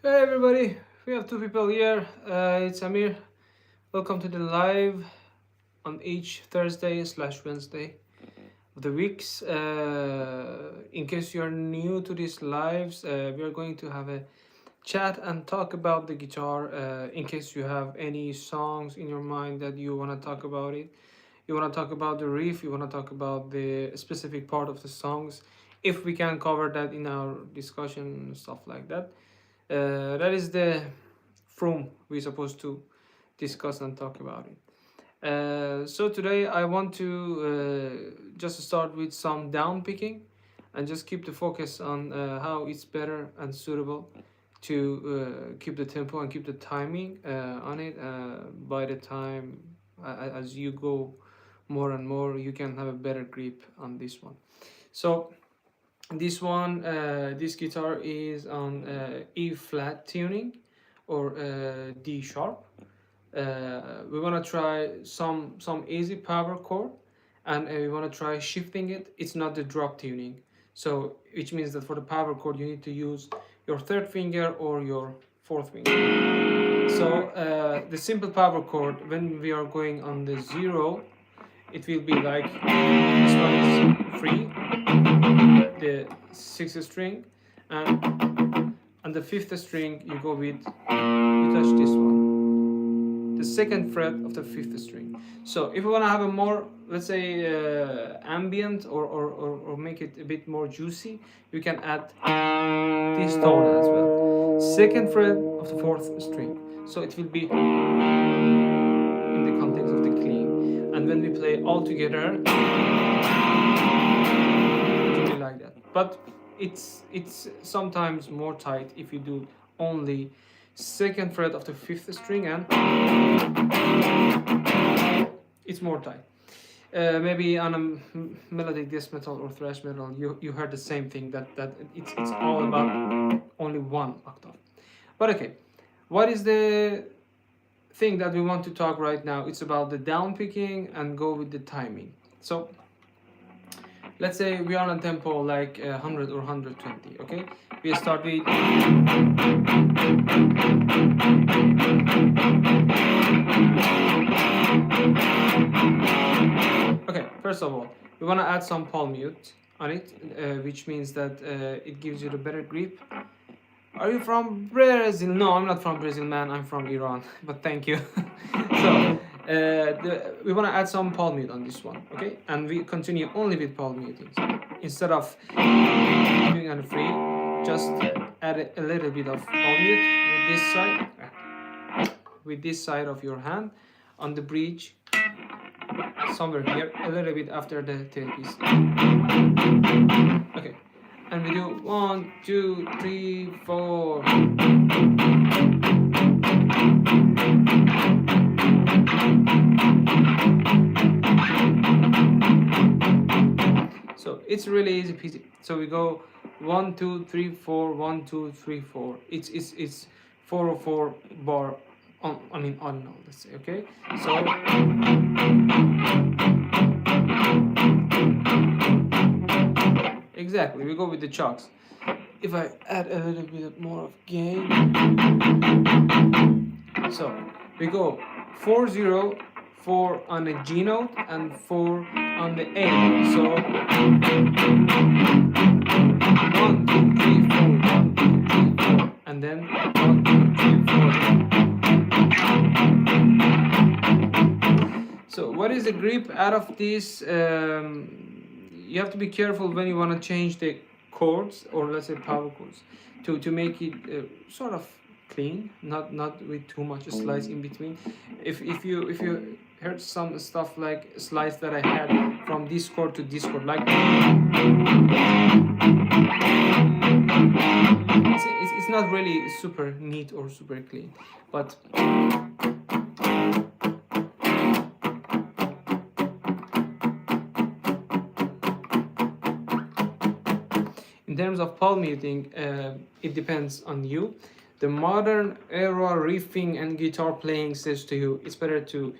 Hey everybody, we have two people here. It's Amir. Welcome to the live on each Thursday slash Wednesday of the weeks. In case you're new to these lives, we are going to have a chat and talk about the guitar. In case you have any songs in your mind that you want to talk about it, you want to talk about the riff, you want to talk about the specific part of the songs. If we can cover that in our discussion, stuff like that. That is the from we're supposed to discuss and talk about it. So today I want to just start with some down picking and just keep the focus on how it's better and suitable to keep the tempo and keep the timing on it. By the time as you go more and more, you can have a better grip on this one. So this one, this guitar is on E flat tuning or D sharp. We want to try some easy power chord, and we want to try shifting it. It's not the drop tuning, so which means that for the power chord you need to use your third finger or your fourth finger. So the simple power chord, when we are going on the zero, it will be like this one is free, the sixth string, and on the fifth string you go with, you touch this one, the second fret of the fifth string. So if you want to have a more, let's say, ambient or make it a bit more juicy, you can add this tone as well, second fret of the fourth string. So it will be in the context of the clean, and when we play all together it will be like that. But it's sometimes more tight if you do only second fret of the fifth string, and it's more tight. Maybe on a melodic death metal or thrash metal, you heard the same thing, that it's all about only one octave. But okay, what is the thing that we want to talk right now? It's about the down picking and go with the timing. So let's say we are on a tempo like 100 or 120. Okay, we start with okay. First of all, we want to add some palm mute on it, which means that it gives you the better grip. Are you from Brazil? No, I'm not from Brazil, man. I'm from Iran. But thank you. So we want to add some palm mute on this one, okay? And we continue only with palm muting. So instead of doing on the free, just add a little bit of palm mute with this side, with this side of your hand on the bridge, somewhere here, a little bit after the tailpiece. Okay. And we do 1, 2, 3, 4. So it's really easy peasy. So we go 1, 2, 3, 4, 1, 2, 3, 4. It's 404 bar on, I mean on, let's say, okay? So exactly, we go with the chalks. If I add a little bit more of gain, so we go 4 0, 4 on the G note and 4 on the A. So 1, 2, 3, 4, 1, 2, 3, 4, and then 1, 2, 3, 4. So what is the grip out of this? You have to be careful when you want to change the chords, or let's say power chords, to make it sort of clean, not with too much slides in between. If you heard some stuff like slides that I had from this chord to this chord, like it's not really super neat or super clean, but in terms of palm muting, it depends on you. The modern era riffing and guitar playing says to you it's better to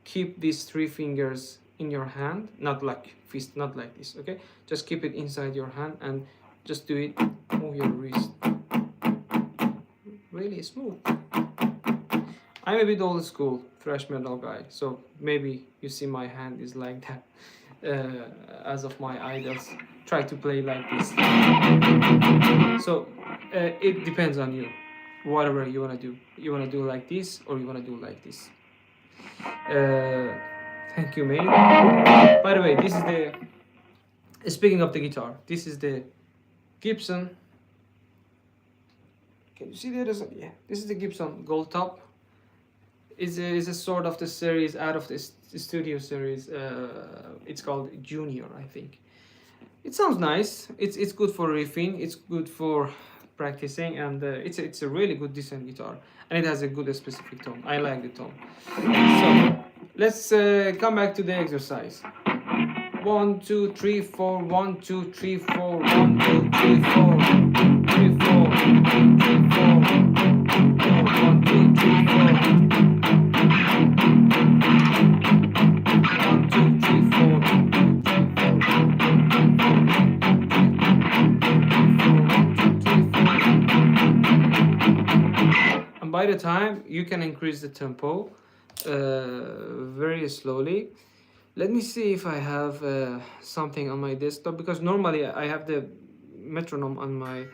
keep these 3 fingers in your hand, not like fist, not like this, okay? Just keep it inside your hand and just do it, move your wrist. Really smooth. I'm a bit old school thrash metal guy, so maybe you see my hand is like that. As of my idols try to play like this. So it depends on you, whatever you want to do. You want to do like this or you want to do like this. Thank you, mate. By the way, this is the, speaking of the guitar, this is the Gibson. Can you see the other side? Yeah, this is the Gibson Gold Top. Is a sort of the series out of the studio series. It's called Junior, I think. It sounds nice. It's good for riffing. It's good for practicing, and it's a really good decent guitar, and it has a good specific tone. I like the tone. So let's come back to the exercise. 1, 2, 3, 4. 1, 2, 3, 4. 1, 2, 3, 4. 3, 4. 3, 4. 1, 2, 3, 4. By the time you can increase the tempo very slowly. Let me see if I have something on my desktop, because normally I have the metronome on my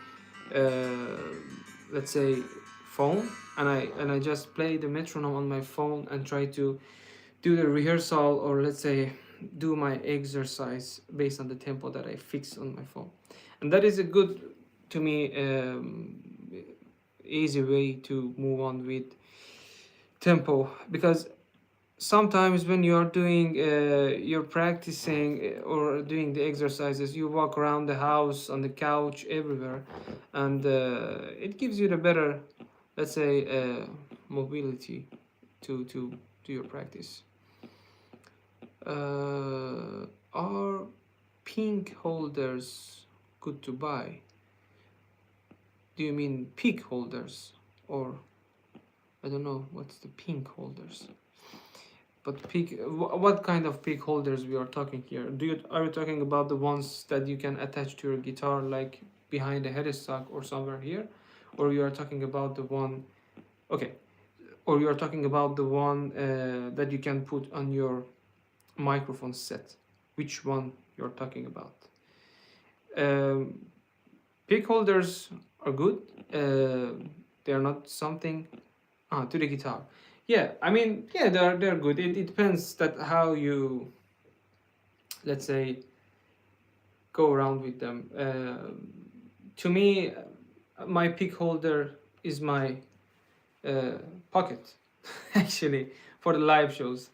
let's say phone, and I just play the metronome on my phone and try to do the rehearsal, or let's say do my exercise based on the tempo that I fix on my phone. And that is a good, to me, easy way to move on with tempo, because sometimes when you're doing you're practicing or doing the exercises, you walk around the house, on the couch, everywhere, and it gives you the better let's say mobility to do your practice. Are pink holders good to buy? Do you mean peak holders, or I don't know what's the pink holders? But peak, what kind of peak holders we are talking here? Are you talking about the ones that you can attach to your guitar, like behind the headstock or somewhere here, or you are talking about the one? Okay, or you are talking about the one that you can put on your microphone set? Which one you're talking about? Peak holders are good. They are not something to the guitar. Yeah, I mean, yeah, they're good. It depends that how you, let's say, go around with them. To me, my pick holder is my pocket, actually, for the live shows.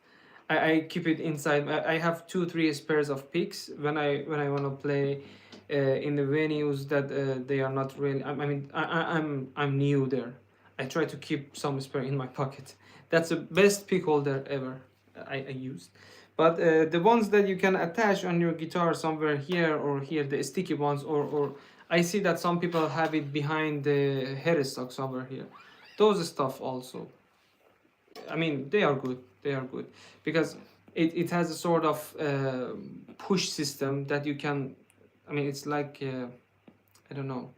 I keep it inside. I have 2-3 pairs of picks when I want to play in the venues that they are not really. I mean, I'm new there. I try to keep some spare in my pocket. That's the best pick holder ever I used. But the ones that you can attach on your guitar somewhere here or here, the sticky ones, or I see that some people have it behind the headstock somewhere here. Those stuff also. I mean, they are good. They are good because it has a sort of push system that you can. I mean, it's like I don't know.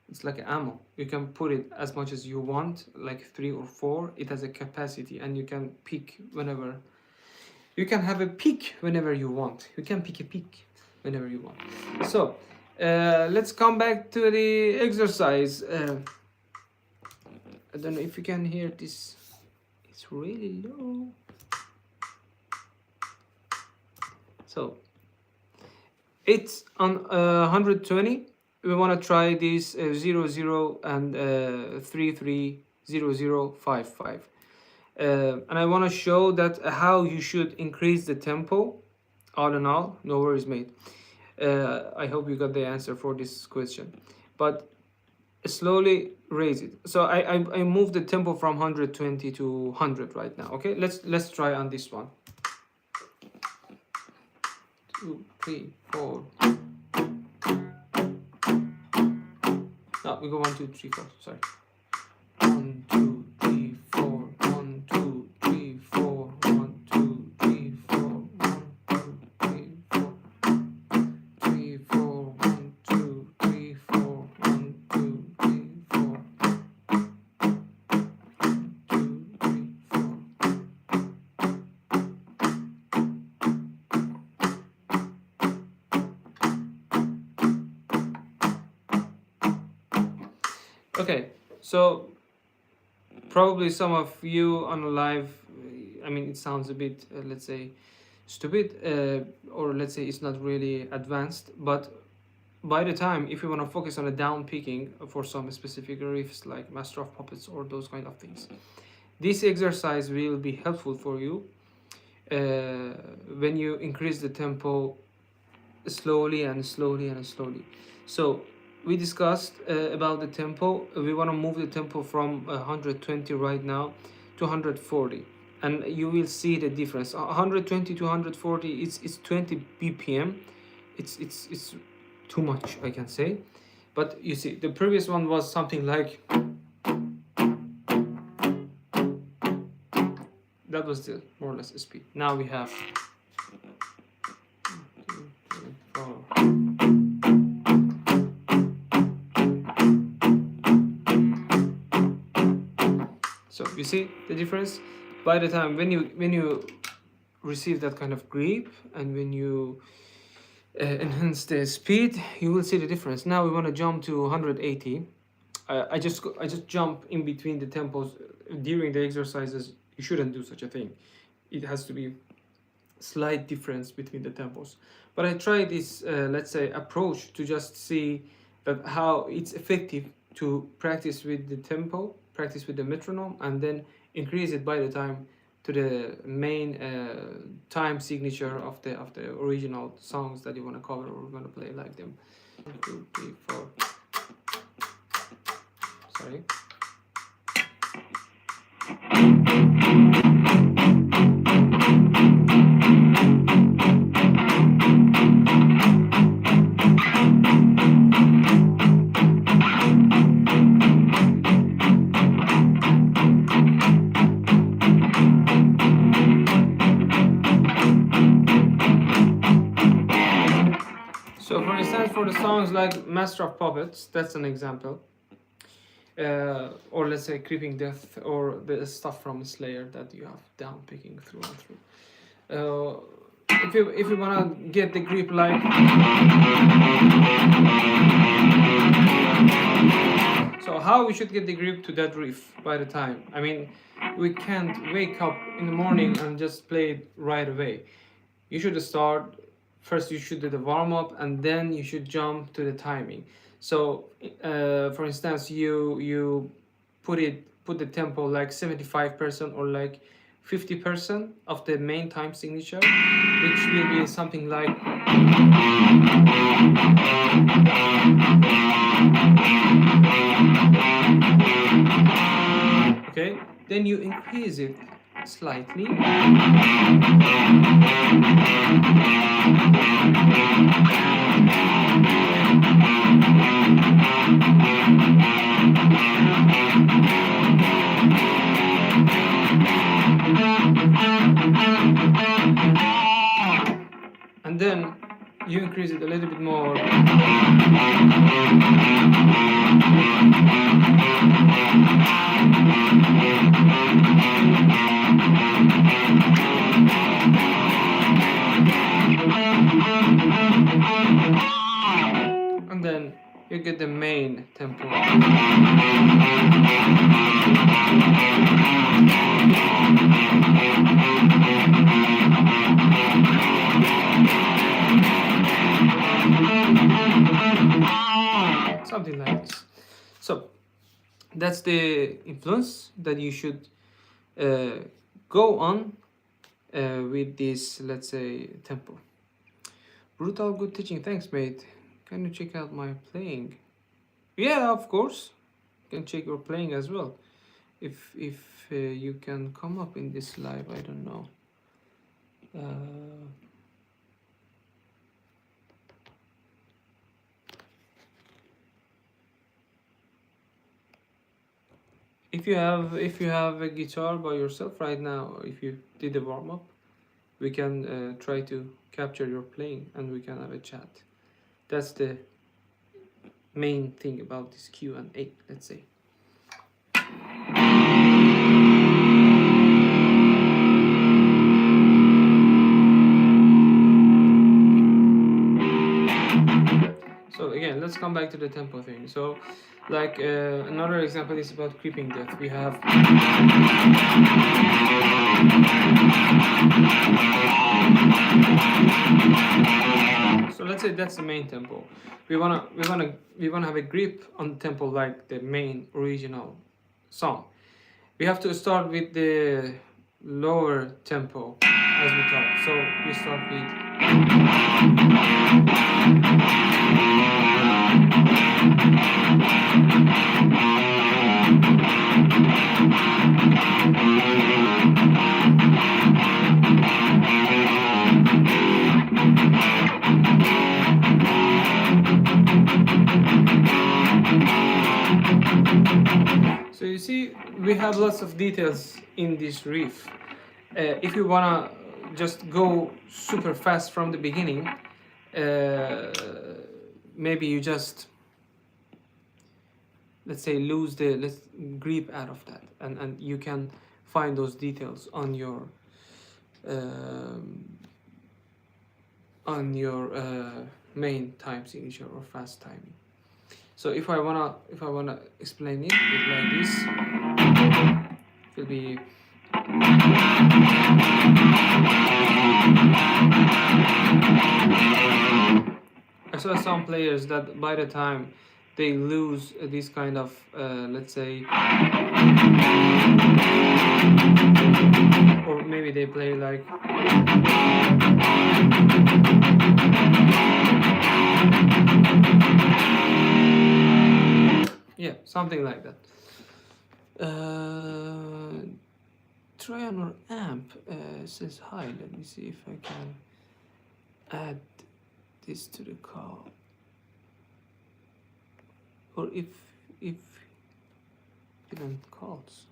It's like ammo. You can put it as much as you want, like 3 or 4. It has a capacity, and you can pick whenever. You can have a pick whenever you want. You can pick a pick whenever you want. So let's come back to the exercise. I don't know if you can hear this. It's really low. So it's on 120. We want to try this 0 0 and 3 3 0 0 5 5. And I want to show that how you should increase the tempo. All in all, no worries made. I hope you got the answer for this question, but slowly raise it. So I move the tempo from 120 to 100 right now. Okay, let's try on this one. 2 3 4. No, we go 1 2 3 4. Sorry. 1 2 3 4. 1 2 3 4. 1 2 3 4. 1 2 3 4. 3 4. 1 2 3 4. 1 2 3 4. 2 3 4. Okay, so probably some of you on a live, I mean, it sounds a bit, let's say, stupid, or let's say it's not really advanced, but by the time, if you want to focus on a down picking for some specific riffs like Master of Puppets or those kind of things, this exercise will be helpful for you when you increase the tempo slowly and slowly and slowly. So we discussed about the tempo. We want to move the tempo from 120 right now to 140, and you will see the difference. 120 to 140, it's 20 bpm. It's too much, I can say, but you see the previous one was something like that was the more or less speed. Now we have 1, 2, 3, 4. So you see the difference. By the time when you receive that kind of grip and when you enhance the speed, you will see the difference. Now we want to jump to 180. I just jump in between the tempos during the exercises. You shouldn't do such a thing. It has to be slight difference between the tempos. But I try this let's say approach to just see that how it's effective to practice with the tempo, practice with the metronome, and then increase it by the time to the main time signature of the original songs that you want to cover or want to play like them. 1 2 3 4. Sorry. So for instance, for the songs like Master of Puppets, that's an example. Or let's say Creeping Death, or the stuff from Slayer that you have down picking through and through. If you wanna get the grip like, so how we should get the grip to that riff by the time? I mean, we can't wake up in the morning and just play it right away. You should start first. You should do the warm up, and then you should jump to the timing. So, for instance, you put the tempo like 75% or like 50% of the main time signature, which will be something like. Okay, then you increase it slightly. And then you increase it a little bit more. And then you get the main tempo. Something like this. So that's the influence that you should go on with this, let's say, tempo. Brutal, good teaching. Thanks, mate. Can you check out my playing? Yeah, of course. You can check your playing as well. If you can come up in this live, I don't know. If you have a guitar by yourself right now, if you did a warm up, we can try to capture your playing and we can have a chat. That's the main thing about this Q&A, let's say. So again, let's come back to the tempo thing. So like another example is about Creeping Death. We have so let's say that's the main tempo. We wanna have a grip on the tempo like the main original song. We have to start with the lower tempo as we talk. So we start with So you see, we have lots of details in this riff. If you wanna just go super fast from the beginning, maybe you just, let's say, lose the grip out of that, and you can find those details on your main time signature or fast timing. So if I wanna explain it like this, it will be. I saw some players that by the time they lose this kind of, let's say, or maybe they play like. Yeah, something like that. Try on our amp says hi. Let me see if I can add this to the call, or if even calls.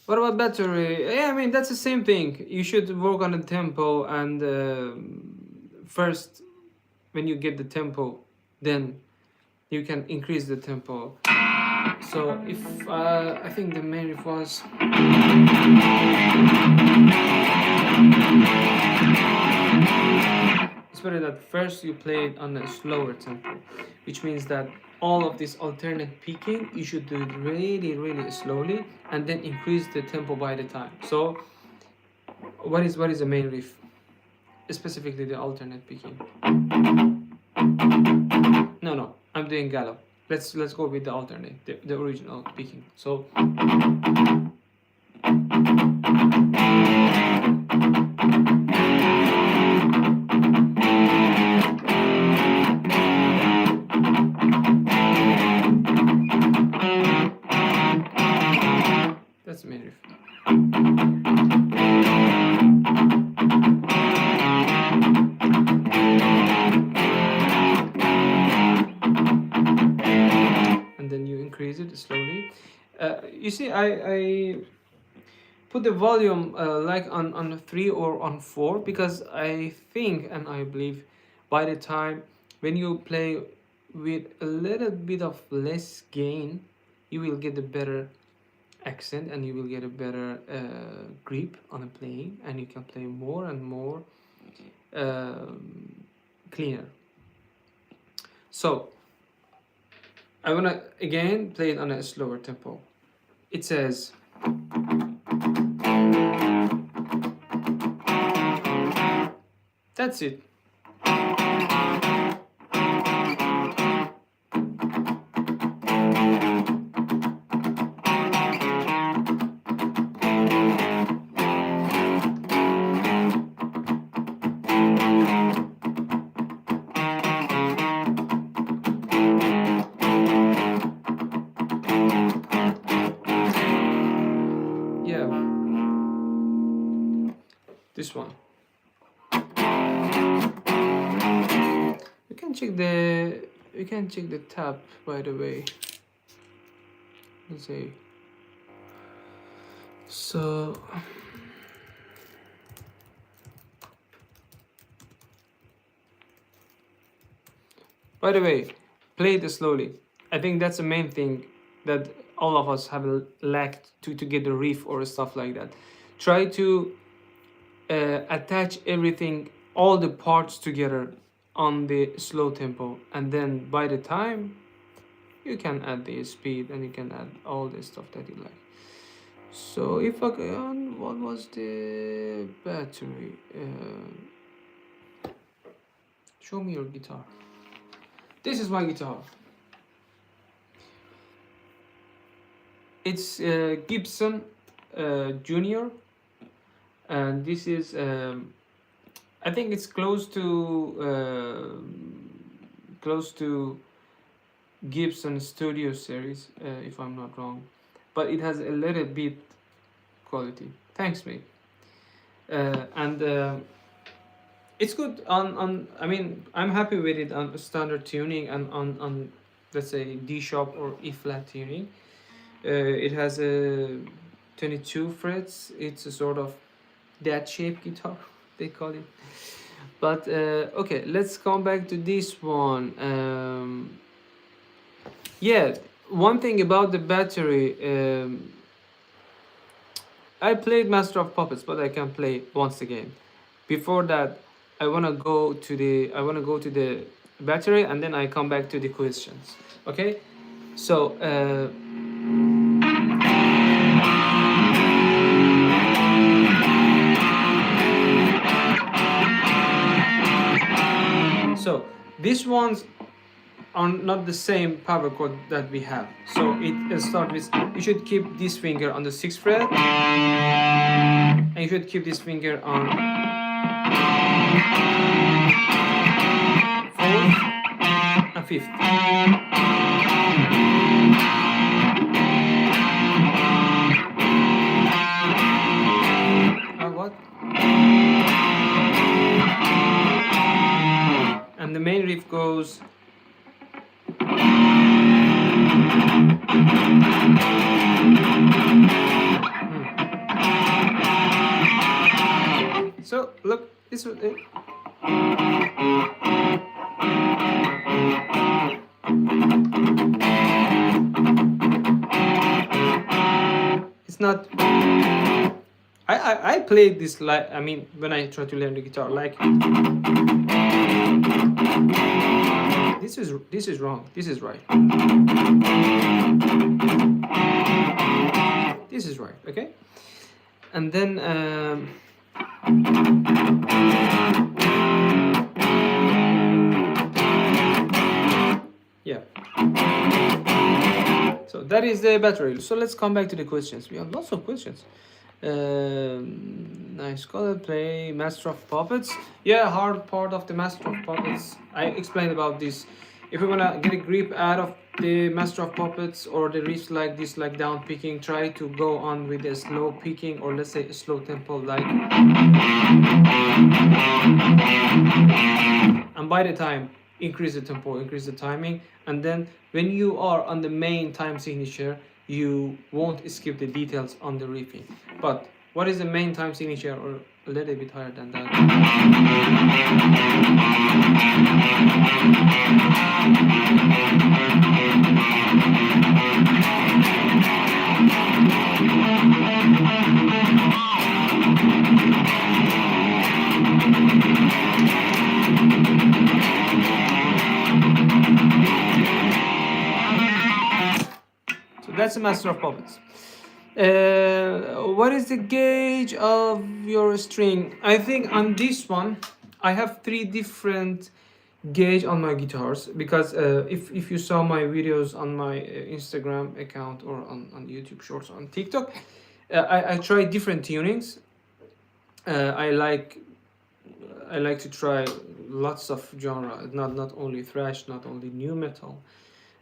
What about battery? Yeah, I mean that's the same thing. You should work on the tempo, and first, when you get the tempo, then you can increase the tempo. So if I think the main riff was. It's better that first you play it on a slower tempo, which means that all of this alternate picking you should do it really slowly and then increase the tempo by the time. So what is the main riff? Specifically the alternate picking. No, I'm doing gallop. Let's go with the alternate, the original picking. So that's the main riff. And then you increase it slowly. You see, I put the volume like on 3 or on 4 because I think and I believe by the time when you play with a little bit of less gain, you will get a better accent and you will get a better grip on the playing, and you can play more and more cleaner. So I want to again play it on a slower tempo. It says that's it. Yeah, this one. You can check the tab, by the way. Let's see. So by the way, play it slowly. I think that's the main thing that all of us have lacked to get the riff or stuff like that. Try to attach everything, all the parts together on the slow tempo, and then by the time you can add the speed and you can add all the stuff that you like. So if I can, what was the battery? Show me your guitar. This is my guitar. It's Gibson Junior, and this is I think it's close to Gibson Studio series, if I'm not wrong, but it has a little bit quality. Thanks, mate. And it's good on. I mean, I'm happy with it on standard tuning and on let's say D sharp or E flat tuning. It has a 22 frets. It's a sort of that shape guitar, they call it. But okay, let's come back to this one. Yeah, one thing about the battery. I played Master of Puppets, but I can play once again. Before that, I wanna go to the battery, and then I come back to the questions. Okay, so. So these ones are not the same power chord that we have. So it starts with, you should keep this finger on the 6th fret. and you should keep this finger on 4th and 5th. What? And the main riff goes. So look, this was it. It's not. I played this like, I mean, when I try to learn the guitar, like this is wrong. This is right. This is right. Okay, and then yeah. So that is the battery. So let's come back to the questions. We have lots of questions. Nice color play Master of Puppets. Yeah, hard part of the Master of Puppets. I explained about this. If you wanna get a grip out of the Master of Puppets or the riffs like this, like down picking, try to go on with a slow picking, or let's say a slow tempo, like. And by the time, increase the tempo, increase the timing, and then when you are on the main time signature, you won't skip the details on the riffing. But what is the main time signature, or a little bit higher than that? So that's the Master of Puppets. What is the gauge of your string? I think on this one I have 3 different gauge on my guitars, because if you saw my videos on my Instagram account or on YouTube Shorts or on TikTok, I try different tunings. I like to try lots of genre, not only thrash, not only new metal,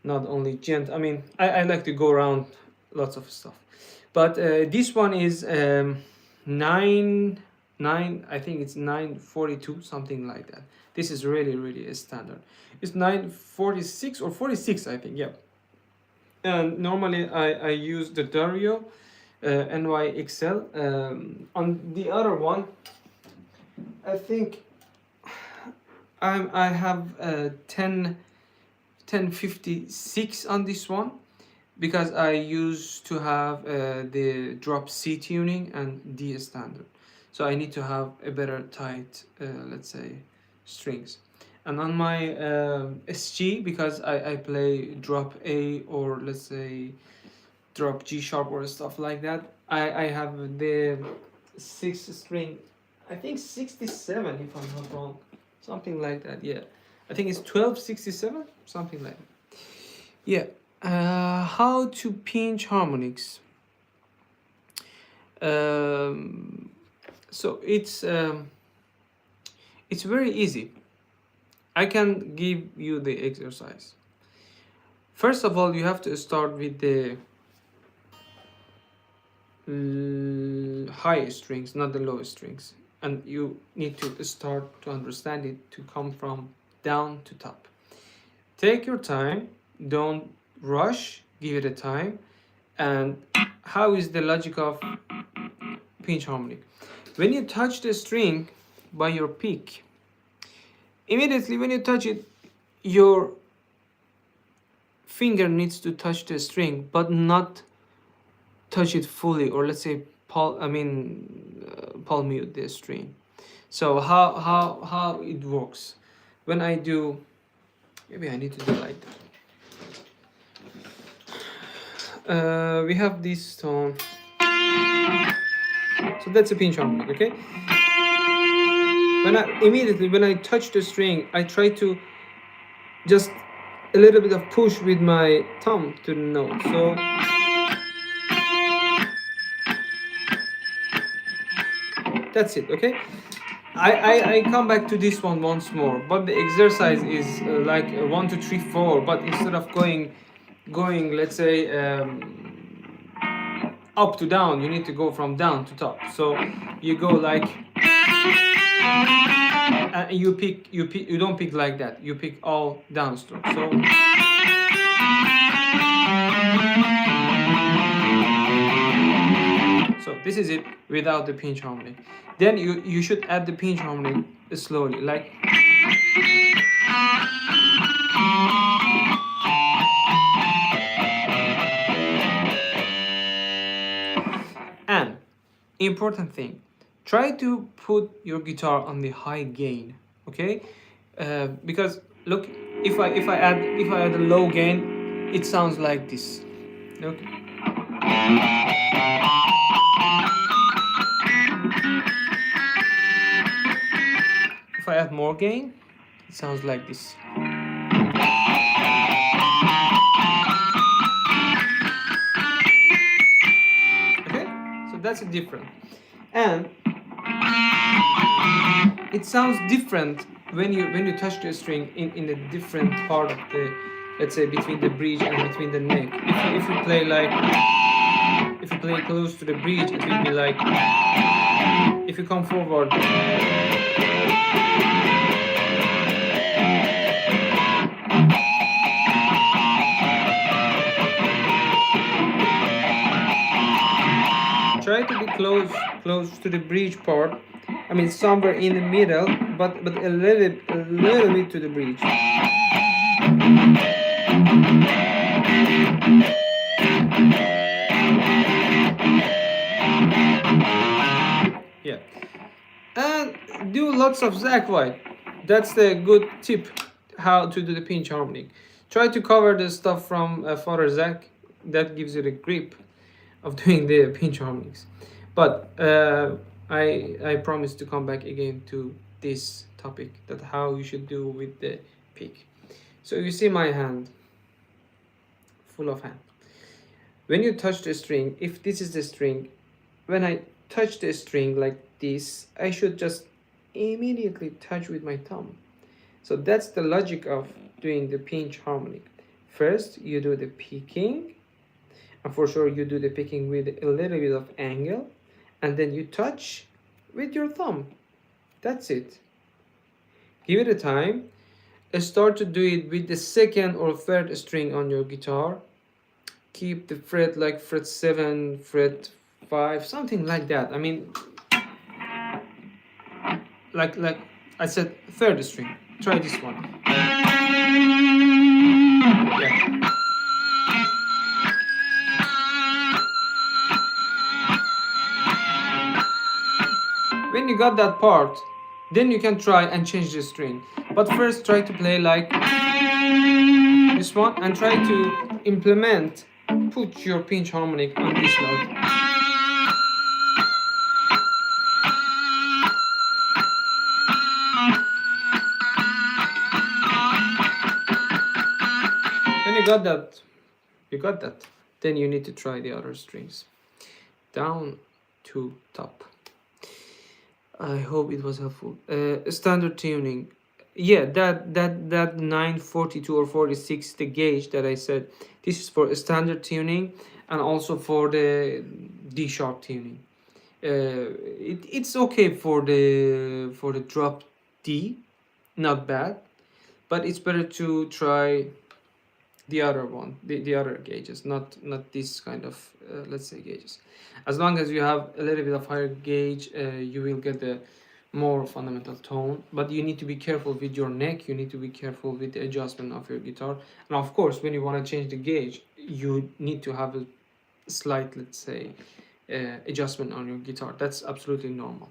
not only gent. I mean, I like to go around lots of stuff. But this one is 9, I think it's 942, something like that. This is really a standard. It's 946 or 46, I think, yeah. And normally I use the Dario NYXL. On the other one, I think I have 1056 on this one, because I used to have the drop C tuning and D standard. So I need to have a better tight, let's say, strings. And on my SG, because I play drop A, or let's say drop G sharp or stuff like that, I have the 6th string, I think 67 if I'm not wrong, something like that, yeah. I think it's 1267, something like that. Yeah. How to pinch harmonics. So it's very easy. I can give you the exercise. First of all, you have to start with the high strings, not the low strings, and you need to start to understand it to come from down to top. Take your time, don't rush, give it a time. And how is the logic of pinch harmonic? When you touch the string by your pick, immediately when you touch it, your finger needs to touch the string, but not touch it fully, or let's say palm mute the string. So how it works? When I do, maybe I need to do like that. We have this tone, so that's a pinch harmonic, okay? When I touch the string, I try to just a little bit of push with my thumb to the note. So That's it. Okay. I come back to this one once more, but the exercise is like 1 2 3 4, but instead of going let's say up to down, you need to go from down to top. So you go like you don't pick like that, you pick all down strokes. So this is it without the pinch harmonic. Then you should add the pinch harmonic slowly, like and important thing, try to put your guitar on the high gain, okay? Because look, if I add a low gain, it sounds like this. Look. If I add more gain, it sounds like this. Okay, so that's a different, and it sounds different when you touch the string in a different part of the, let's say, between the bridge and between the neck. If you play like, if you play close to the bridge, it will be like, if you come forward, try to be close to the bridge part. I mean, somewhere in the middle, but a little bit to the bridge. Yeah, and do lots of Zakk Wylde. That's the good tip how to do the pinch harmonic. Try to cover the stuff from Father Zakk. That gives you the grip of doing the pinch harmonics. But I promise to come back again to this topic, that how you should do with the pick. So you see my hand, full of hand. When you touch the string, if this is the string, when I touch the string like this, I should just immediately touch with my thumb. So that's the logic of doing the pinch harmonic. First you do the picking, and for sure you do the picking with a little bit of angle, and then you touch with your thumb. That's it. Give it a time. Start to do it with the second or third string on your guitar. Keep the fret like fret 7, fret 5, something like that. I mean, like I said, third string. Try this one. Yeah. When you got that part, then you can try and change the string. But first try to play like this one and try to implement, put your pinch harmonic on this note. When you got that, then you need to try the other strings. Down to top. I hope it was helpful. Standard tuning. Yeah, that 942 or 46, the gauge that I said, this is for standard tuning and also for the D sharp tuning. It's okay for the drop D, not bad, but it's better to try the other one, the other gauges, not this kind of let's say gauges. As long as you have a little bit of higher gauge, you will get a more fundamental tone, but you need to be careful with your neck, you need to be careful with the adjustment of your guitar, and of course when you want to change the gauge, you need to have a slight, let's say, adjustment on your guitar. That's absolutely normal.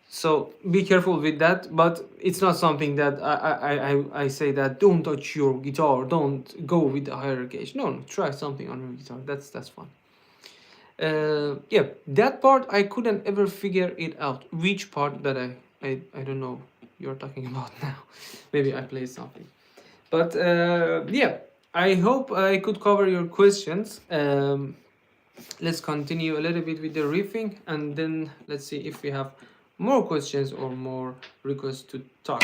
So be careful with that, but it's not something that I say that don't touch your guitar, don't go with the higher gauge. No, try something on your guitar. That's fine. Yeah, that part I couldn't ever figure it out. Which part that I don't know you're talking about now. Maybe I played something, but yeah, I hope I could cover your questions. Let's continue a little bit with the riffing, and then let's see if we have more questions or more requests to talk.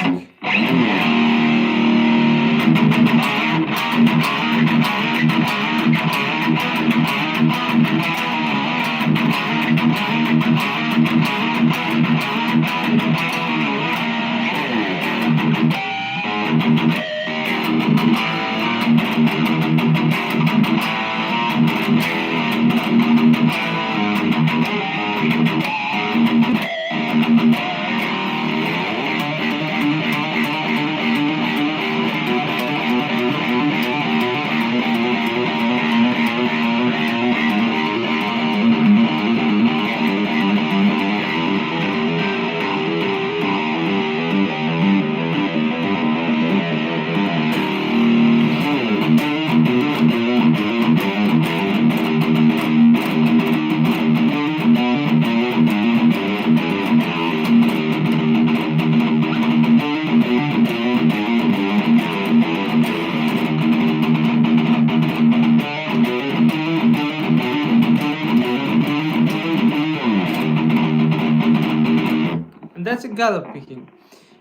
That's a gallop picking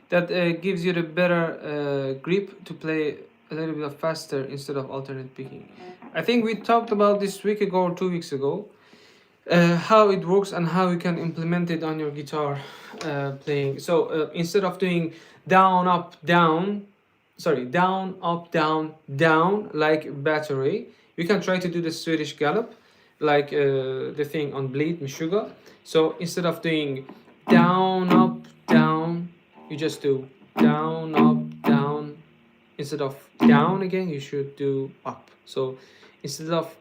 that gives you the better grip to play a little bit faster instead of alternate picking. I think we talked about this week ago or 2 weeks ago how it works and how you can implement it on your guitar playing. So instead of doing down up down, down up down down like battery, you can try to do the Swedish gallop like the thing on Bleed Meshuggah. So instead of doing down up down, you just do down up down. Instead of down again, you should do up. So instead of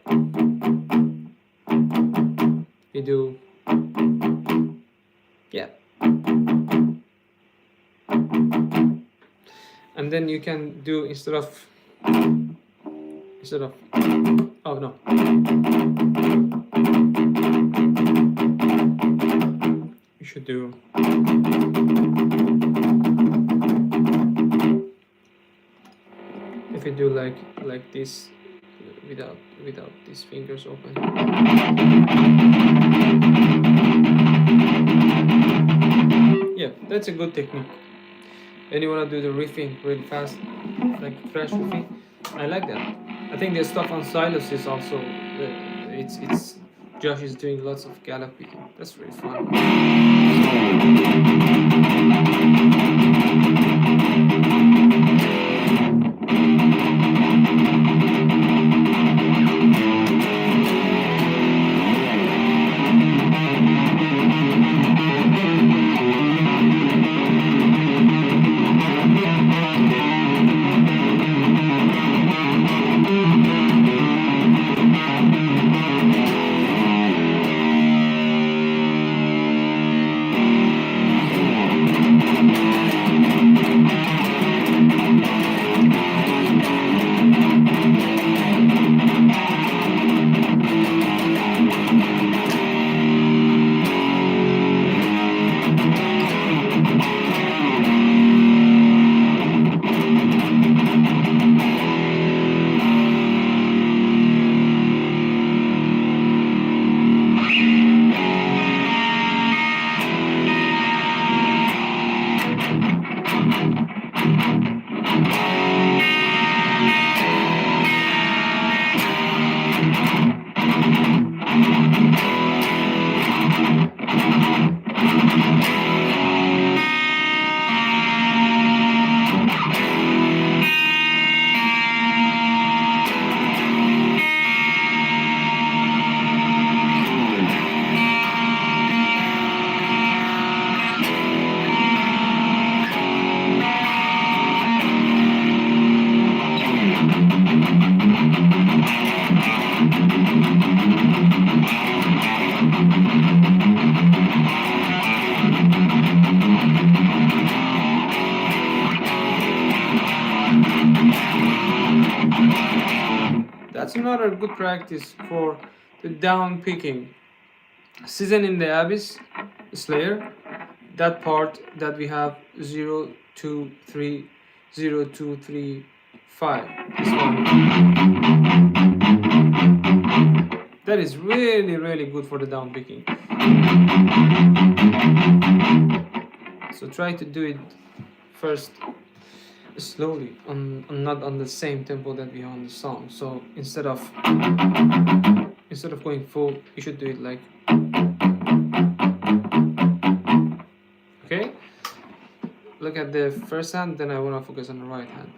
you do, yeah, and then you can do instead of oh no, you should do if you do like this without these fingers open. Yeah, that's a good technique. And you wanna do the riffing really fast, like thrash riffing. I like that. I think the stuff on Silas is also it's Josh is doing lots of gallop picking. That's really fun. That's another good practice for the down picking. Season in the Abyss, Slayer, that part that we have 0, 2, 3, 0, 2, 3, 5. This one. That is really, really good for the down picking. So try to do it first slowly, not on the same tempo that we have on the song. So instead of going full, you should do it like, okay? Look at the first hand, then I want to focus on the right hand.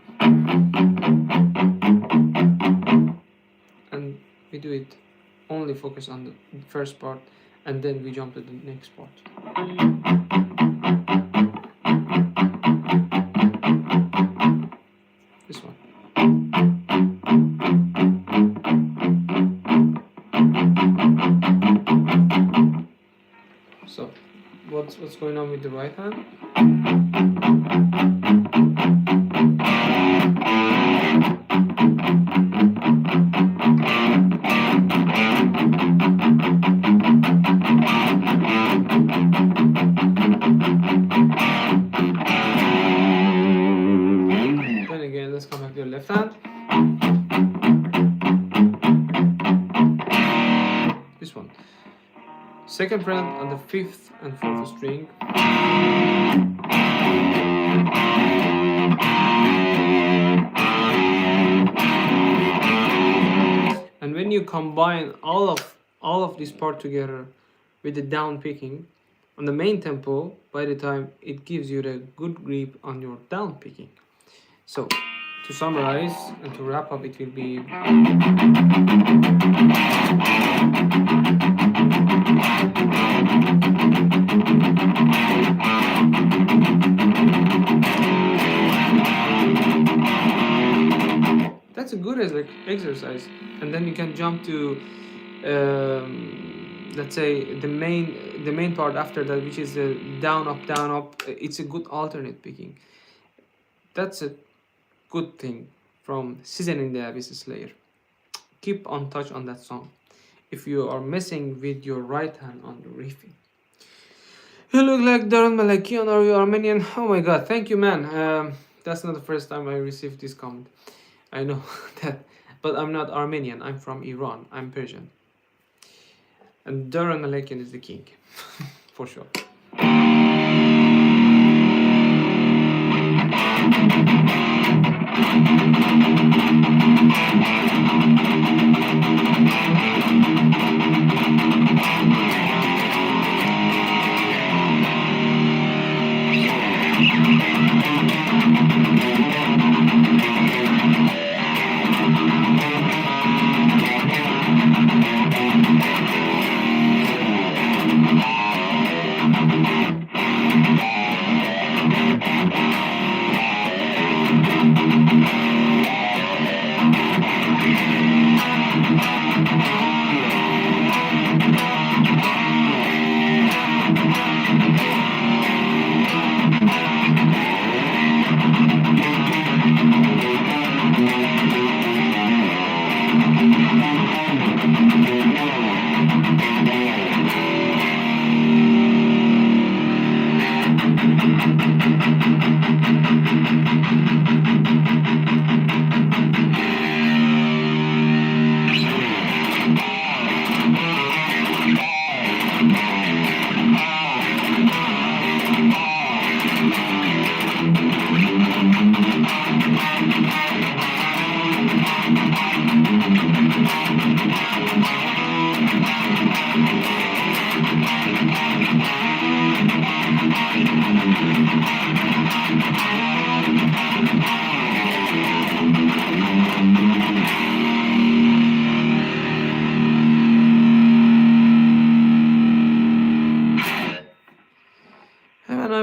And we do it, only focus on the first part, and then we jump to the next part. This one. So, what's going on with the right hand? Then again, let's come back to the left hand. This one. Second fret on the 5th and 4th string. And when you combine all of this part together with the down picking on the main tempo, by the time it gives you the good grip on your down picking. So to summarize and to wrap up, it will be that's a good exercise, and then you can jump to let's say the main part after that, which is the down up. It's a good alternate picking. That's a good thing from Seasoning the Abyss Slayer. Keep on touch on that song if you are messing with your right hand on the riffing. You look like Darren Malakian. Are you Armenian? Oh my god, thank you, man. That's not the first time I received this comment. I know that, but I'm not Armenian. I'm from Iran. I'm Persian. And Darren Malakian is the king, for sure.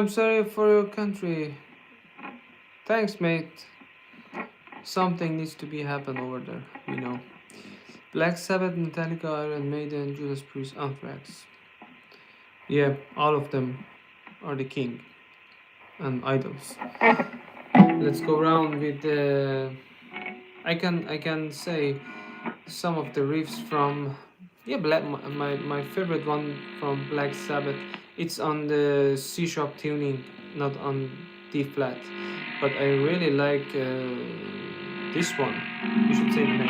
I'm sorry for your country. Thanks, mate. Something needs to be happen over there, you know. Black Sabbath, Metallica, Iron Maiden, Judas Priest, Anthrax. Yeah, all of them are the king and idols. Let's go around with the. I can say some of the riffs from my favorite one from Black Sabbath. It's on the C sharp tuning, not on D flat, but I really like this one. You should say the name.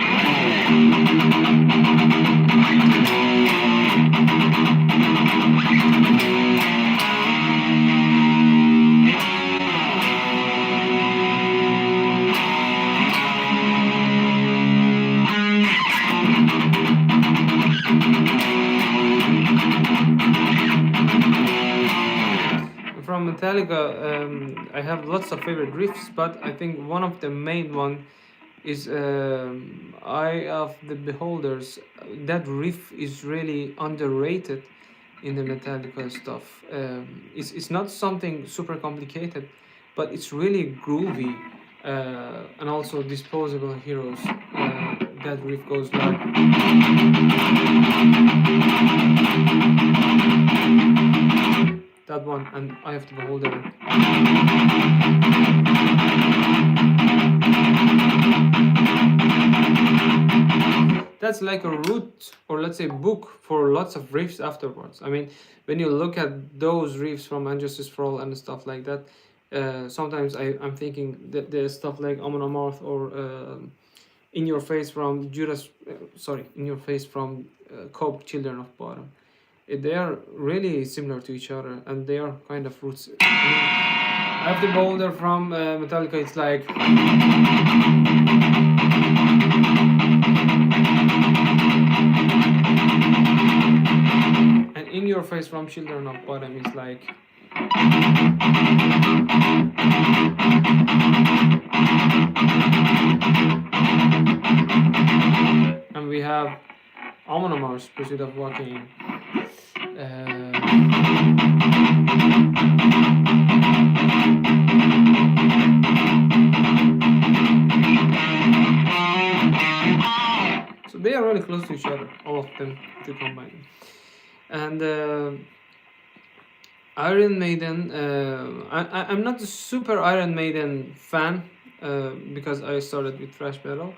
Metallica, I have lots of favorite riffs, but I think one of the main one is Eye of the Beholders. That riff is really underrated in the Metallica stuff. It's not something super complicated, but it's really groovy. And also Disposable Heroes. That riff goes like that one, and Eye of the Beholder. That's like a root, or let's say book, for lots of riffs afterwards. I mean, when you look at those riffs from And Justice for All and stuff like that, sometimes I'm thinking that there's stuff like Amon Amarth or In Your Face from In Your Face from Cope, Children of Bottom. They are really similar to each other, and they are kind of roots. I mean, Eye of the Beholder from Metallica, it's like. And In Your Face from Children of Bottom is like. And we have Amon Amarth's Pursuit of Walking. So they are really close to each other, all of them, to combine. And Iron Maiden, I'm not a super Iron Maiden fan because I started with thrash metal,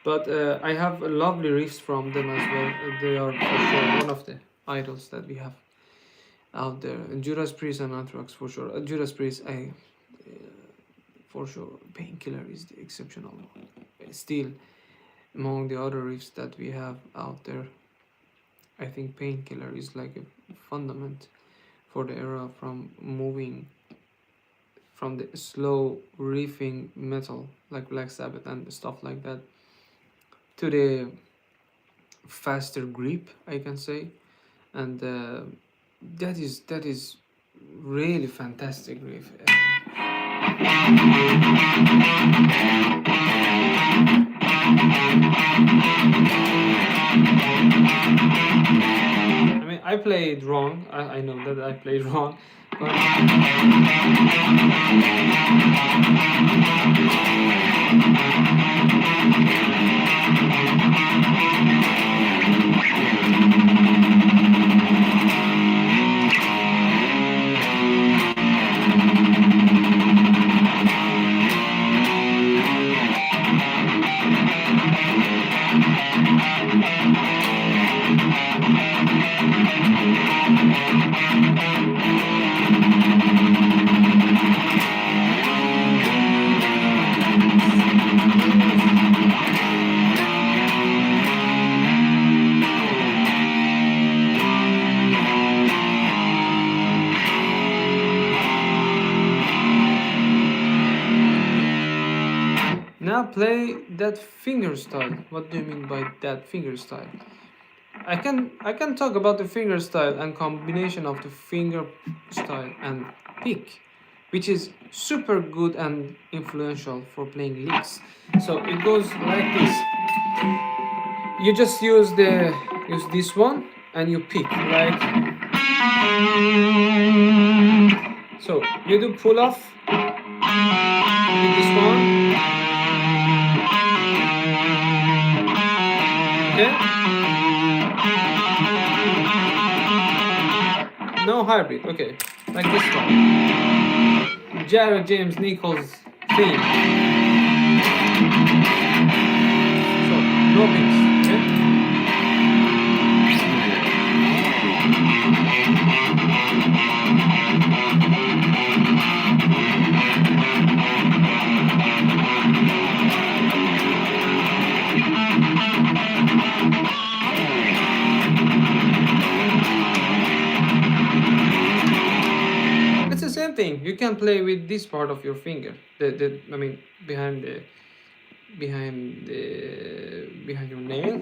but I have lovely riffs from them as well. They are for sure one of the idols that we have out there. And Judas Priest and Anthrax for sure. Judas Priest, for sure. Painkiller is the exceptional one. Still, among the other riffs that we have out there, I think Painkiller is like a fundament for the era, from moving from the slow riffing metal like Black Sabbath and stuff like that to the faster grip, I can say. And that is really fantastic riff. I mean, I played wrong. I know that I played wrong. But now play that finger style. What do you mean by that finger style? I can talk about the finger style and combination of the finger style and pick, which is super good and influential for playing licks. So it goes like this. You just use this one and you pick like. So you do pull off with this one. Okay. No hybrid, okay, like this one. Jared James Nichols theme. So, no picks, okay? Same thing. You can play with this part of your finger. I mean behind your nail.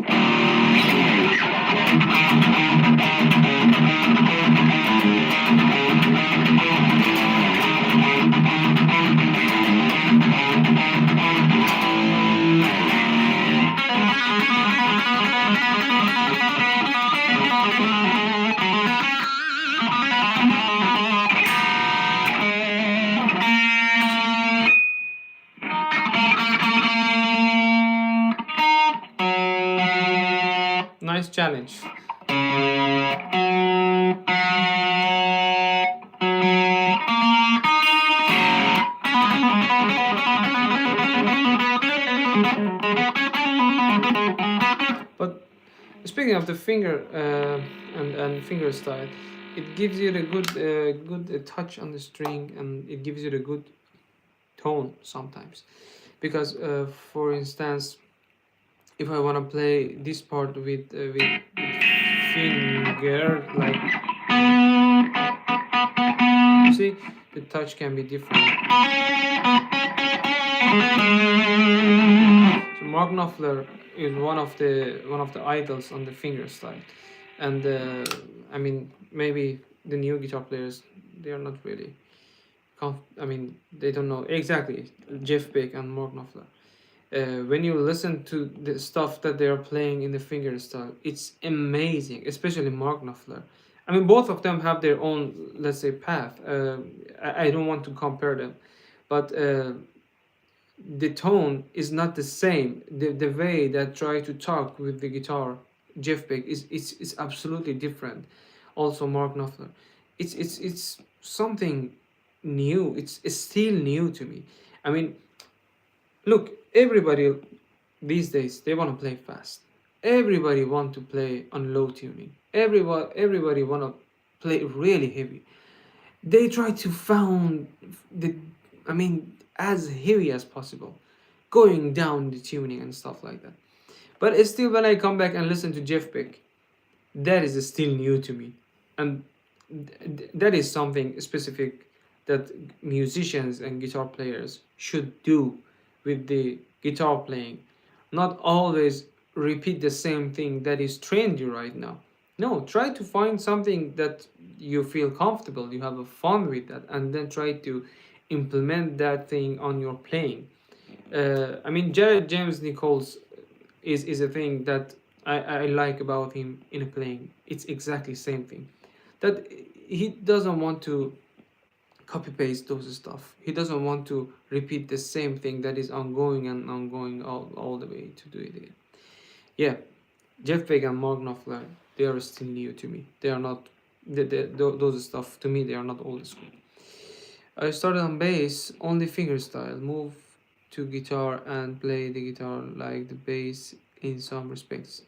nice challenge. But speaking of the finger and finger style, it gives you the good touch on the string, and it gives you the good tone sometimes. Because for instance, if I want to play this part with finger, like, you see, the touch can be different. So Mark Knopfler is one of the idols on the finger style, and I mean, maybe the new guitar players, they are not really I mean, they don't know exactly Jeff Beck and Mark Knopfler. When you listen to the stuff that they are playing in the finger style, it's amazing, especially Mark Knopfler. I mean, both of them have their own, let's say, path. I don't want to compare them, but the tone is not the same. The way that try to talk with the guitar, Jeff Beck, is absolutely different. Also, Mark Knopfler, it's something new. It's still new to me. I mean, look, everybody these days, they want to play fast. Everybody want to play on low tuning. Everybody want to play really heavy. They try to found the, I mean, as heavy as possible, going down the tuning and stuff like that. But it's still, when I come back and listen to Jeff Beck, that is still new to me, and that is something specific that musicians and guitar players should do with the guitar playing. Not always repeat the same thing that is trendy right now. No, try to find something that you feel comfortable, you have a fun with that, and then try to implement that thing on your playing. I mean, Jared James Nichols is a thing that I like about him in a playing. It's exactly same thing. That he doesn't want to copy paste those stuff. He doesn't want to repeat the same thing that is ongoing and ongoing all the way to do it again. Yeah, Jeff Beck and Mark Knopfler, they are still new to me. They are not those stuff to me. They are not old school. I started on bass, only finger style. Move to guitar and play the guitar like the bass in some respects,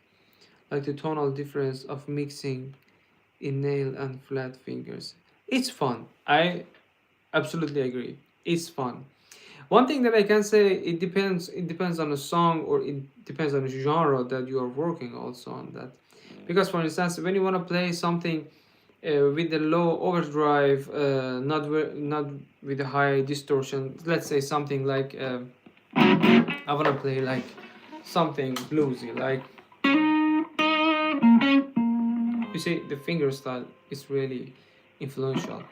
like the tonal difference of mixing in nail and flat fingers. It's fun. I absolutely agree. It's fun. One thing that I can say, it depends. It depends on the song, or it depends on the genre that you are working also on that. Because for instance, when you want to play something with the low overdrive, not with the high distortion. Let's say something like I want to play like something bluesy, like, you see, the finger style is really influential.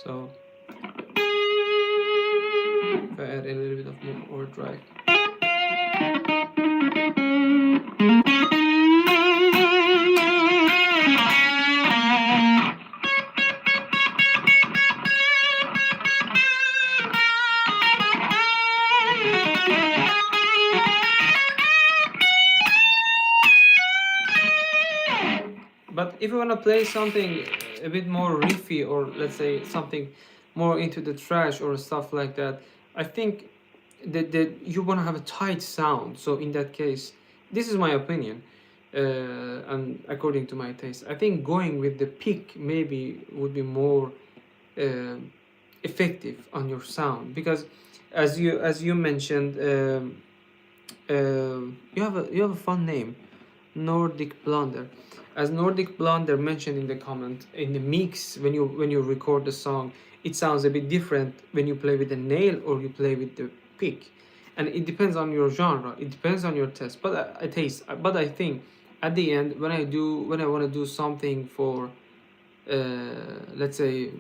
So if I add a little bit of more overdrive. But if you want to play something a bit more riffy, or let's say something more into the trash or stuff like that, I think that you want to have a tight sound. So in that case, this is my opinion, and according to my taste, I think going with the pick maybe would be more uh, effective on your sound, because as you mentioned, you have a fun name, Nordic Blunder. As Nordic Blunder mentioned in the comment, in the mix, when you record the song, it sounds a bit different when you play with the nail or you play with the pick, and it depends on your genre. It depends on your taste. But I think at the end, when I want to do something for, let's say,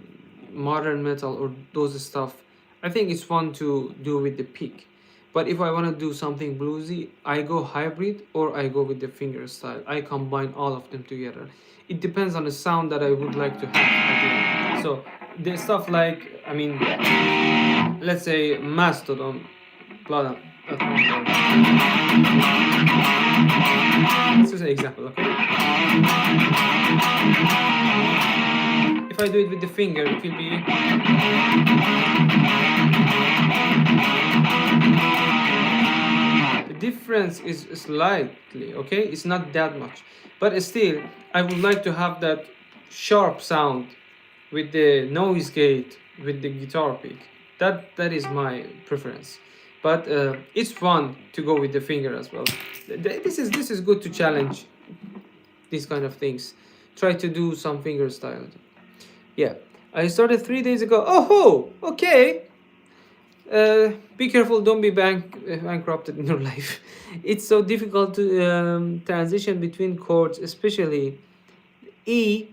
modern metal or those stuff, I think it's fun to do with the pick. But if I want to do something bluesy, I go hybrid or I go with the finger style. I combine all of them together. It depends on the sound that I would like to have at the end. So the stuff like, I mean, let's say Mastodon, Blood and Thunder. This is an example, okay? If I do it with the finger, it will be. The difference is slightly, okay? It's not that much. But still, I would like to have that sharp sound with the noise gate, with the guitar pick. That is my preference. But it's fun to go with the finger as well. This is good to challenge these kind of things. Try to do some finger style. Yeah, I started 3 days ago. Oh, okay. Be careful, don't be bankrupted in your life. It's so difficult to transition between chords, especially E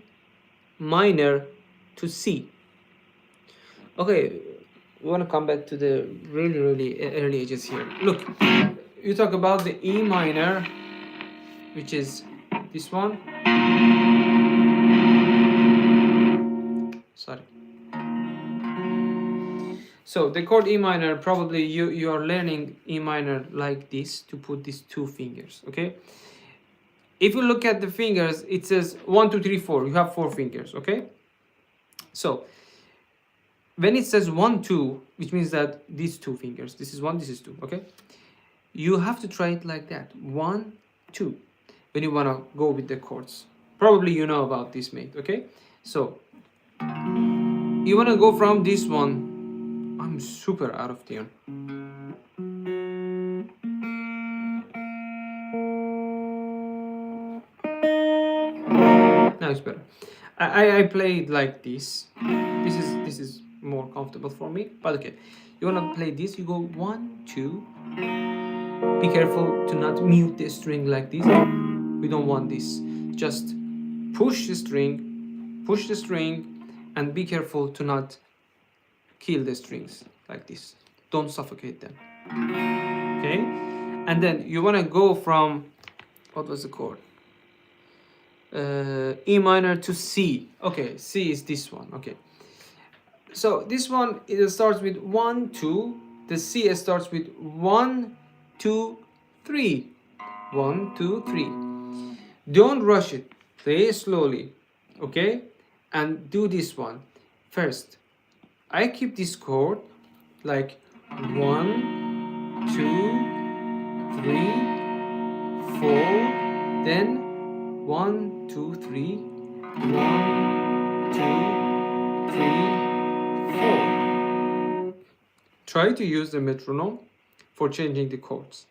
minor to C. Okay, we want to come back to the really early ages here. Look, you talk about the E minor, which is this one. Sorry. So the chord E minor, probably you are learning E minor like this to put these two fingers, okay? If you look at the fingers, it says 1, 2, 3, 4. You have 4 fingers, okay? So when it says 1, 2, which means that these 2 fingers, this is 1, this is 2, okay? You have to try it like that, 1, 2, when you want to go with the chords. Probably you know about this, mate, okay? So you want to go from this one. I'm super out of tune. Now it's better. I play it like this. This is more comfortable for me. But okay, you wanna play this. You go 1, 2. Be careful to not mute the string like this. We don't want this. Just push the string, and be careful to not kill the strings like this. Don't suffocate them. Okay, and then you wanna go from, what was the chord? E minor to C. Okay, C is this one. Okay, so this one, it starts with 1, 2. The C starts with 1, 2, 3. 1, 2, 3. Don't rush it. Play slowly, okay? And do this one first. I keep this chord like 1, 2, 3, 4. Then 1, 2, 3, 1, 2, 3, 4. Try to use the metronome for changing the chords.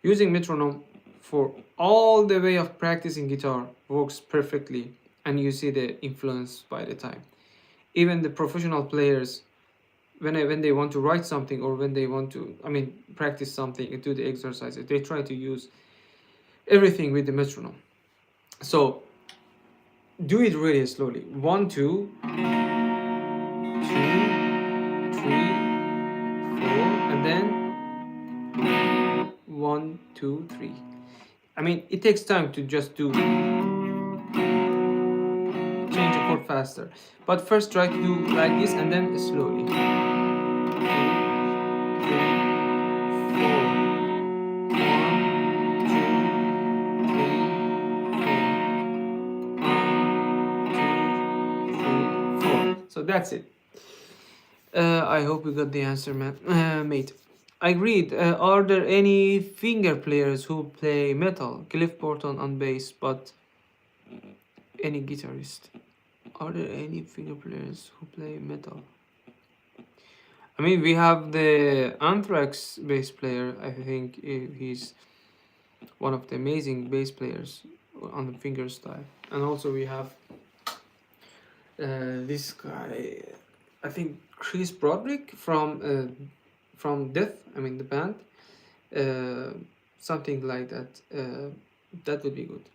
Using metronome for all the way of practicing guitar works perfectly, and you see the influence by the time. Even the professional players, when they want to write something, or when they want to, practice something, do the exercises, they try to use everything with the metronome. So do it really slowly. 1, 2, 2, 3, 4, and then 1, 2, 3. It takes time to just do change a chord faster. But first try to do like this, and then slowly. 2, 3, 4. 1, 2, 3, 4. So that's it. I hope you got the answer, mate. I agreed. Are there any finger players who play metal? Cliff Burton on bass, but any guitarist? Are there any finger players who play metal? We have the Anthrax bass player. I think he's one of the amazing bass players on the finger style. And also we have this guy, I think Chris Broderick from Death, the band. Something like that. That would be good.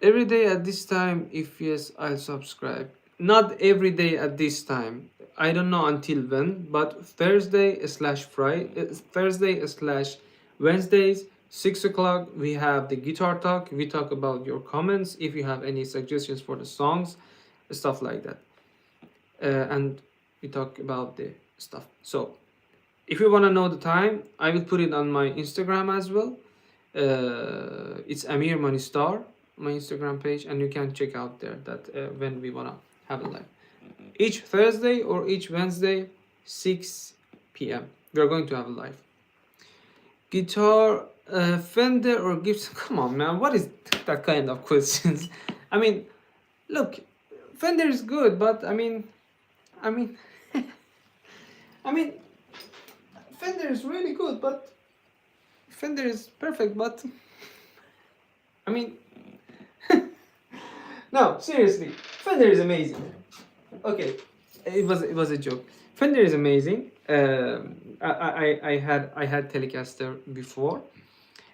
Every day at this time? If yes, I'll subscribe. Not every day at this time. I don't know until when, but Thursday/Wednesdays, 6 o'clock, we have the guitar talk. We talk about your comments. If you have any suggestions for the songs, stuff like that. and we talk about the stuff. So if you want to know the time, I will put it on my Instagram as well. It's Amir Manistar, my Instagram page, and you can check out there that when we want to have a live. Each Thursday or each Wednesday, 6 p.m. we are going to have a live. Guitar, Fender or Gibson? Come on, man. What is that kind of questions? I mean, look, Fender is good, but I mean, I mean, Fender is really good, but Fender is perfect, but I mean, no, seriously, Fender is amazing. Okay, it was a joke. Fender is amazing. I had Telecaster before,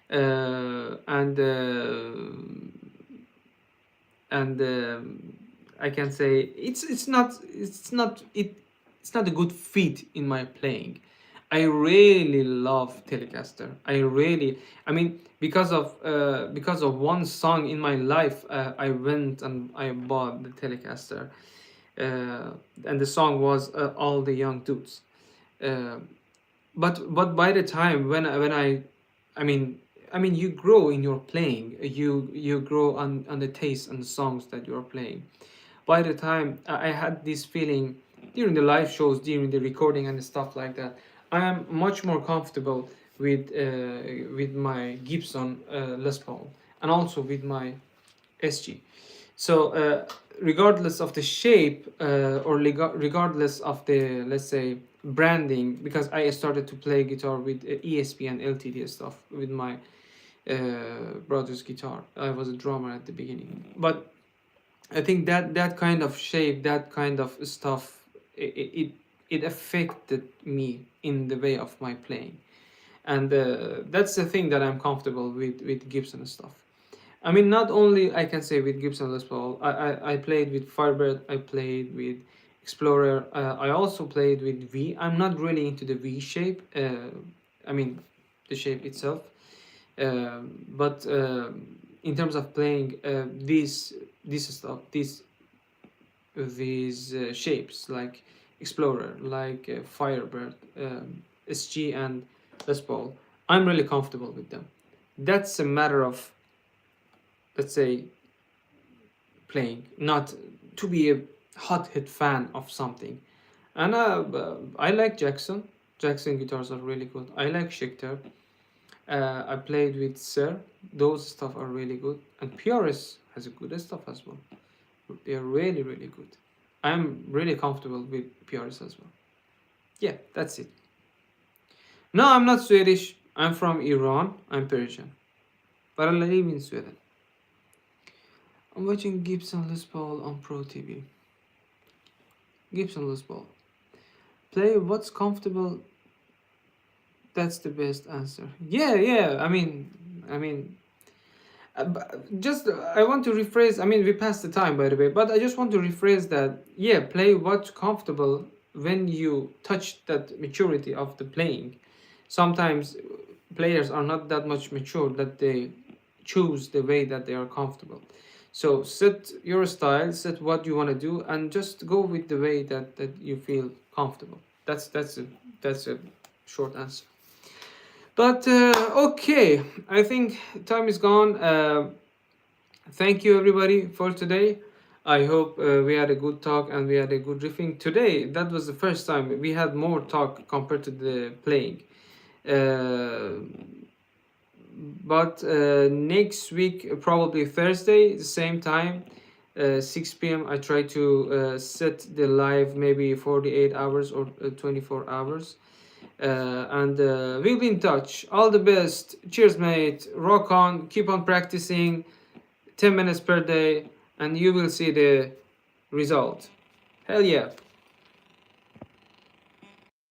and I can say it's not a good fit in my playing. I really love Telecaster. I mean, because of one song in my life, I went and I bought the Telecaster, and the song was All the Young Dudes. But by the time when I mean you grow in your playing, you grow on the taste and the songs that you're playing. By the time I had this feeling during the live shows, during the recording and stuff like that, I am much more comfortable with my Gibson Les Paul and also with my SG. So regardless of the shape or regardless of the, let's say, branding, because I started to play guitar with ESP and LTD stuff with my brother's guitar. I was a drummer at the beginning, but I think that kind of shape, that kind of stuff, it affected me in the way of my playing, and that's the thing that I'm comfortable with Gibson stuff. I mean, not only I can say with Gibson Les Paul, I played with Firebird, I played with Explorer, I also played with V. I'm not really into the V shape, I mean, the shape itself, but in terms of playing these stuff, these shapes like Explorer, like Firebird, SG and Les Paul, I'm really comfortable with them. That's a matter of, let's say, playing, not to be a hothead fan of something. And I like Jackson. Jackson guitars are really good. I like Schecter. I played with Sir. Those stuff are really good. And PRS has a good stuff as well. They are really, really good. I'm really comfortable with PRS as well. Yeah, that's it. No, I'm not Swedish. I'm from Iran. I'm Persian. But I live in Sweden. I'm watching Gibson Les Paul on Pro TV. Gibson Les Paul. Play what's comfortable. That's the best answer. Yeah. I mean, just I want to rephrase. I mean, we passed the time, by the way, but I just want to rephrase that. Yeah, play what's comfortable when you touch that maturity of the playing. Sometimes players are not that much mature that they choose the way that they are comfortable. So set your style, set what you want to do, and just go with the way that you feel comfortable. That's a short answer. But okay, I think time is gone. Thank you everybody for today. I hope we had a good talk and we had a good riffing today. That was the first time we had more talk compared to the playing. But next week, probably Thursday, the same time, 6 p.m. I try to set the live maybe 48 hours or 24 hours. And we'll be in touch. All the best. Cheers, mate. Rock on. Keep on practicing. 10 minutes per day, and you will see the result. Hell yeah.